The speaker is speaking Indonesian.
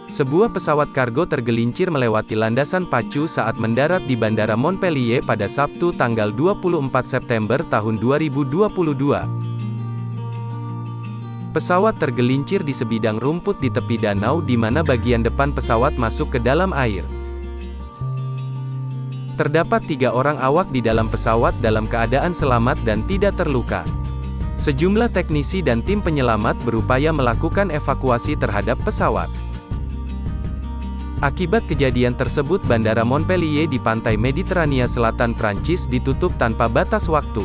Sebuah pesawat kargo tergelincir melewati landasan pacu saat mendarat di Bandara Montpellier pada Sabtu tanggal 24 September tahun 2022. Pesawat tergelincir di sebidang rumput di tepi danau di mana bagian depan pesawat masuk ke dalam air. Terdapat 3 orang awak di dalam pesawat dalam keadaan selamat dan tidak terluka. Sejumlah teknisi dan tim penyelamat berupaya melakukan evakuasi terhadap pesawat. Akibat kejadian tersebut Bandara Montpellier di pantai Mediterania Selatan Prancis ditutup tanpa batas waktu.